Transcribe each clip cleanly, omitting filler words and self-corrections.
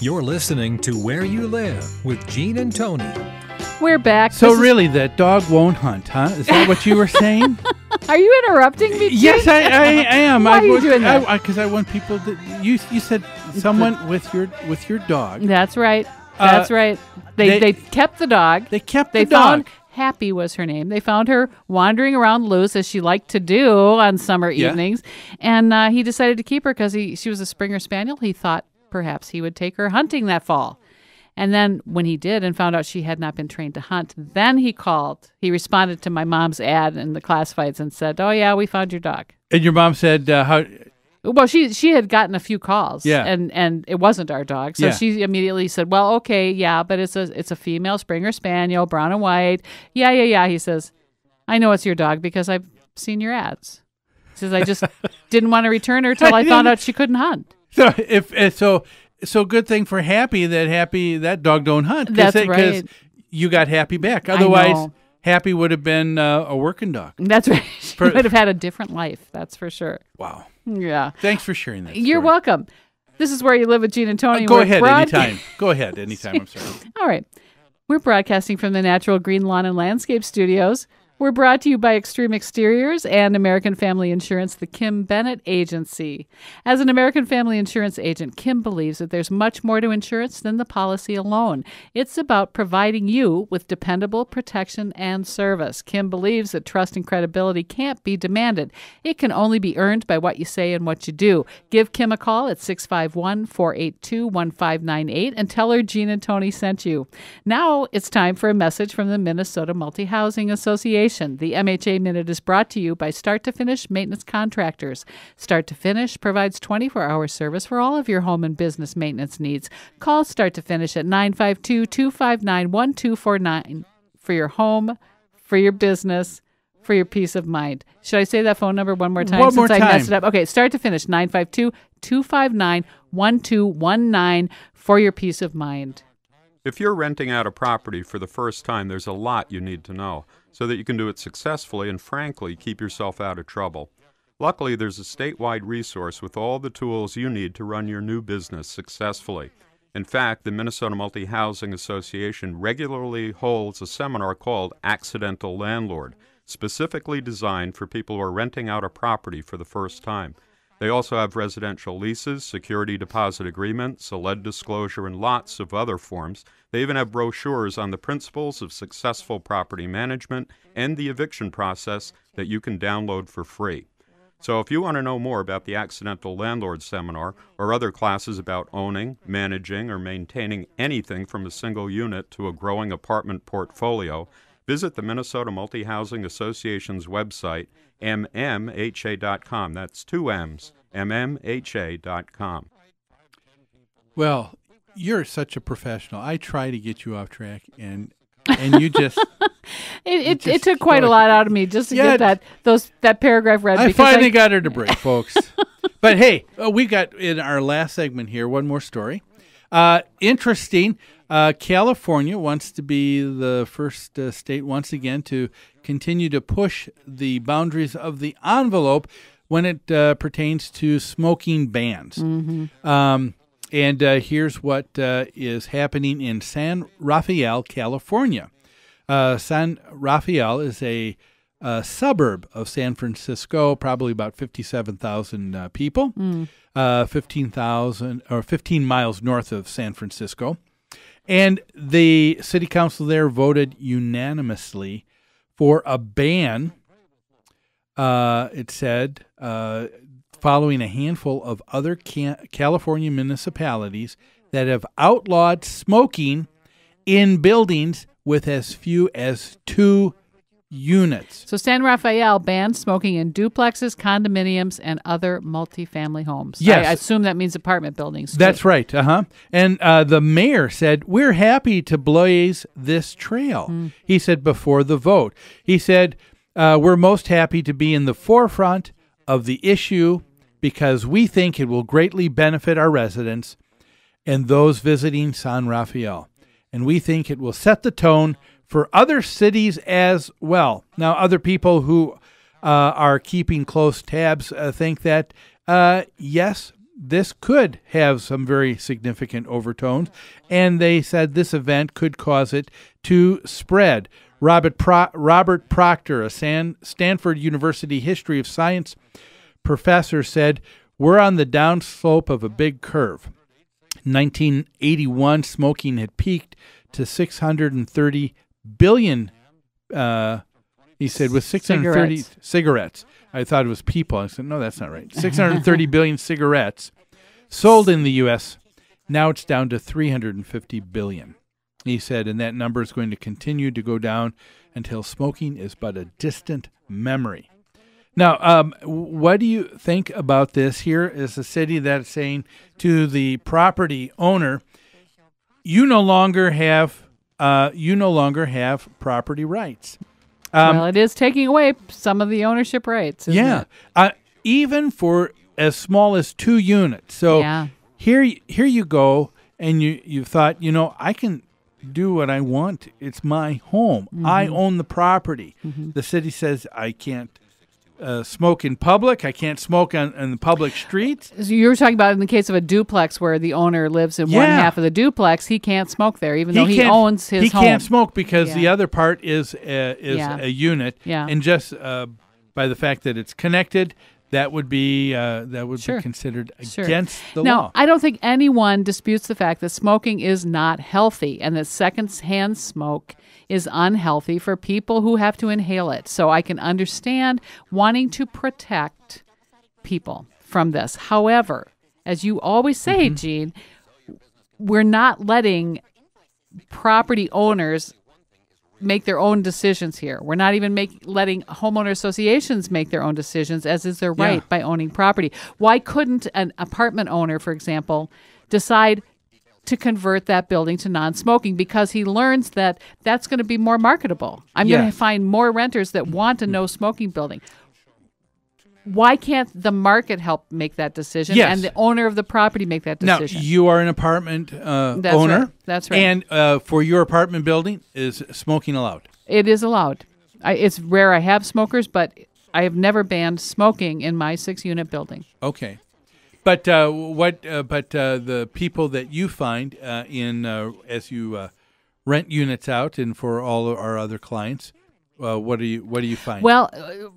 You're listening to Where You Live with Gene and Tony. We're back. So really, that dog won't hunt, huh? Is that what you were saying? Are you interrupting me, Gene? Yes, I am. Why are you doing that? Because I want people to. You said someone with your dog. That's right. That's right. They kept the dog. They kept They the dog. found Happy was her name. They found her wandering around loose as she liked to do on summer evenings, and he decided to keep her because she was a Springer Spaniel. He thought perhaps he would take her hunting that fall. And then when he did and found out she had not been trained to hunt, then he called. He responded to my mom's ad in the classifieds and said, "Oh, yeah, we found your dog." And your mom said, "How?" Well, she had gotten a few calls, Yeah. and it wasn't our dog, so Yeah. she immediately said, "Well, okay, yeah, but it's a female Springer Spaniel, brown and white." Yeah. He says, "I know it's your dog because I've seen your ads." He says, "I just didn't want to return her till I found out she couldn't hunt." So good thing for Happy that dog don't hunt. That's right. Because you got Happy back. I Otherwise, know. Happy would have been a working dog. That's right. She would have had a different life. That's for sure. Wow. Yeah. Thanks for sharing that. You're story. welcome. This is Where You Live with Gene and Tony. Go We're ahead broad- anytime. Go ahead anytime. I'm sorry. All right. We're broadcasting from the Natural Green Lawn and Landscape Studios. We're brought to you by Extreme Exteriors and American Family Insurance, the Kim Bennett Agency. As an American Family Insurance agent, Kim believes that there's much more to insurance than the policy alone. It's about providing you with dependable protection and service. Kim believes that trust and credibility can't be demanded. It can only be earned by what you say and what you do. Give Kim a call at 651-482-1598 and tell her Gene and Tony sent you. Now it's time for a message from the Minnesota Multi-Housing Association. The MHA Minute is brought to you by Start to Finish Maintenance Contractors. Start to Finish provides 24-hour service for all of your home and business maintenance needs. Call Start to Finish at 952-259-1249 for your home, for your business, for your peace of mind. Should I say that phone number one more time One more I time. messed it up? Okay, Start to Finish, 952-259-1219 for your peace of mind. If you're renting out a property for the first time, there's a lot you need to know so that you can do it successfully and, frankly, keep yourself out of trouble. Luckily, there's a statewide resource with all the tools you need to run your new business successfully. In fact, the Minnesota Multi-Housing Association regularly holds a seminar called Accidental Landlord, specifically designed for people who are renting out a property for the first time. They also have residential leases, security deposit agreements, a lead disclosure, and lots of other forms. They even have brochures on the principles of successful property management and the eviction process that you can download for free. So if you want to know more about the Accidental Landlord Seminar or other classes about owning, managing, or maintaining anything from a single unit to a growing apartment portfolio, visit the Minnesota Multi-Housing Association's website, mmha.com. That's two M's, mmha.com. Well, you're such a professional. I try to get you off track, and you just... It took quite a lot out of me just to get that paragraph read. I because finally got her to break, folks. But hey, we got in our last segment here one more story. Interesting. California wants to be the first state once again to continue to push the boundaries of the envelope when it pertains to smoking bans. Mm-hmm. And here's what is happening in San Rafael, California. San Rafael is a suburb of San Francisco, probably about 57,000 people, 15 miles north of San Francisco. And the city council there voted unanimously for a ban, it said, following a handful of other California municipalities that have outlawed smoking in buildings with as few as 2 units. So San Rafael banned smoking in duplexes, condominiums, and other multifamily homes. Yes. I assume that means apartment buildings, too. That's right. And the mayor said, we're happy to blaze this trail. He said before the vote. He said, we're most happy to be in the forefront of the issue because we think it will greatly benefit our residents and those visiting San Rafael. And we think it will set the tone for other cities as well. Now, other people who are keeping close tabs think that, yes, this could have some very significant overtones, and they said this event could cause it to spread. Robert Proctor, a Stanford University history of science professor, said, "We're on the downslope of a big curve." In 1981, smoking had peaked to 630 billion, he said, with 630 cigarettes. I thought it was people. I said, no, that's not right. 630 billion cigarettes sold in the U.S. Now it's down to 350 billion. He said, and that number is going to continue to go down until smoking is but a distant memory. Now, what do you think about this? Here is a city that's saying to the property owner, you no longer have property rights. Well, it is taking away some of the ownership rights. Isn't it? Even for as small as 2 units. So here you go, and you thought, I can do what I want. It's my home. Mm-hmm. I own the property. Mm-hmm. The city says I can't smoke in public. I can't smoke on the public streets. So you were talking about in the case of a duplex where the owner lives in one half of the duplex, he can't smoke there, even though he owns his home. He can't smoke because the other part is a unit. Yeah. And just by the fact that it's connected, that would be be considered against the law. Now, I don't think anyone disputes the fact that smoking is not healthy and that secondhand smoke is unhealthy for people who have to inhale it. So I can understand wanting to protect people from this. However, as you always say, Gene, we're not letting property owners make their own decisions here. We're not even letting homeowner associations make their own decisions, as is their right by owning property. Why couldn't an apartment owner, for example, decide to convert that building to non-smoking because he learns that that's going to be more marketable? I'm going to find more renters that want a no-smoking building. Why can't the market help make that decision and the owner of the property make that decision? Now, you are an apartment owner. Right. That's right. And for your apartment building, is smoking allowed? It is allowed. It's rare I have smokers, but I have never banned smoking in my 6-unit building. Okay. But the people that you find as you rent units out, and for all of our other clients, what do you find? Well,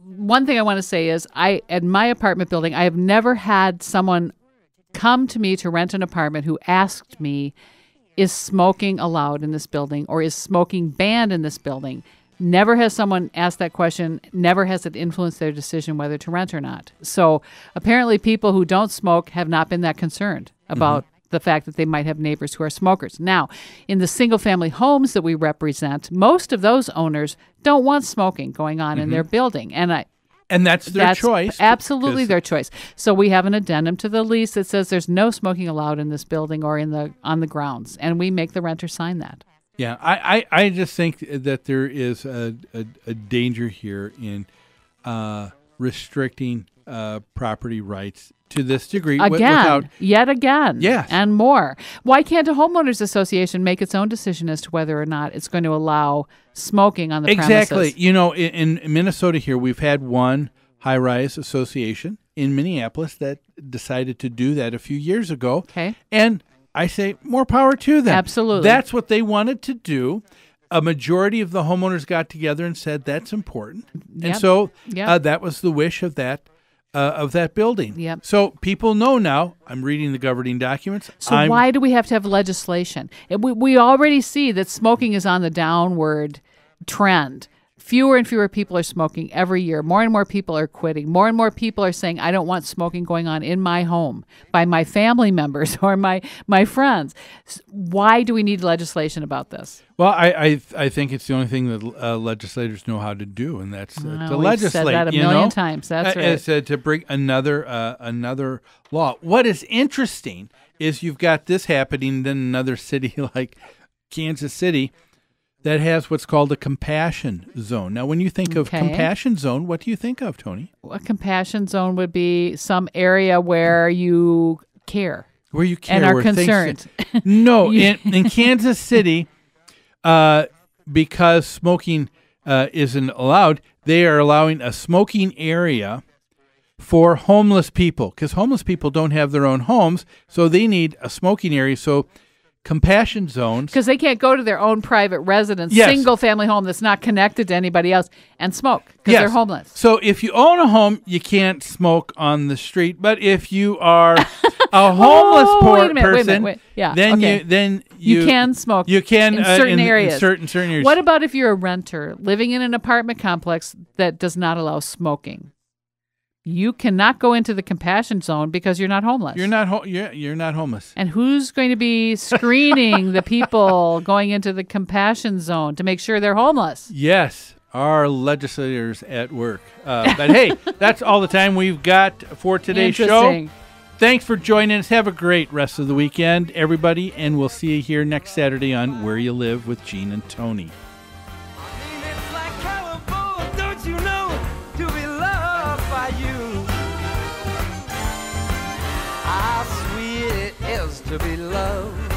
one thing I want to say is at my apartment building, I have never had someone come to me to rent an apartment who asked me, is smoking allowed in this building or is smoking banned in this building? Never has someone asked that question. Never has it influenced their decision whether to rent or not. So apparently people who don't smoke have not been that concerned about the fact that they might have neighbors who are smokers. Now, in the single-family homes that we represent, most of those owners don't want smoking going on in their building. And that's their choice. Absolutely their choice. So we have an addendum to the lease that says there's no smoking allowed in this building or on the grounds, and we make the renter sign that. Yeah, I just think that there is a danger here in restricting property rights to this degree. Yet again. Yes. And more. Why can't a homeowners association make its own decision as to whether or not it's going to allow smoking on the premises? Exactly. In Minnesota here, we've had one high-rise association in Minneapolis that decided to do that a few years ago. Okay. And I say more power to them. Absolutely. That's what they wanted to do. A majority of the homeowners got together and said that's important. And so that was the wish of that building. Yep. So people know now. I'm reading the governing documents. So why do we have to have legislation? We already see that smoking is on the downward trend. Fewer and fewer people are smoking every year. More and more people are quitting. More and more people are saying, I don't want smoking going on in my home by my family members or my friends. Why do we need legislation about this? Well, I think it's the only thing that legislators know how to do, and that's to legislate. We've said that a million times. That's right. It's to bring another law. What is interesting is you've got this happening in another city like Kansas City that has what's called a compassion zone. Now, when you think of compassion zone, what do you think of, Tony? A compassion zone would be some area where you care. Where you care. And are concerned. No, in Kansas City, because smoking isn't allowed, they are allowing a smoking area for homeless people, because homeless people don't have their own homes, so they need a smoking area. So compassion zones. Because they can't go to their own private residence, Yes. single-family home that's not connected to anybody else, and smoke because Yes. they're homeless. So if you own a home, you can't smoke on the street. But if you are a homeless wait a minute, person, wait. Yeah, then okay. you You can smoke You can in certain areas. In certain areas. What about if you're a renter living in an apartment complex that does not allow smoking? You cannot go into the compassion zone because you're not homeless. You're not you're not homeless. And who's going to be screening the people going into the compassion zone to make sure they're homeless? Yes, our legislators at work. But hey, that's all the time we've got for today's show. Interesting. Thanks for joining us. Have a great rest of the weekend, everybody, and we'll see you here next Saturday on Where You Live with Gene and Tony. It's like California, don't you know, to be loved by you. How sweet it is to be loved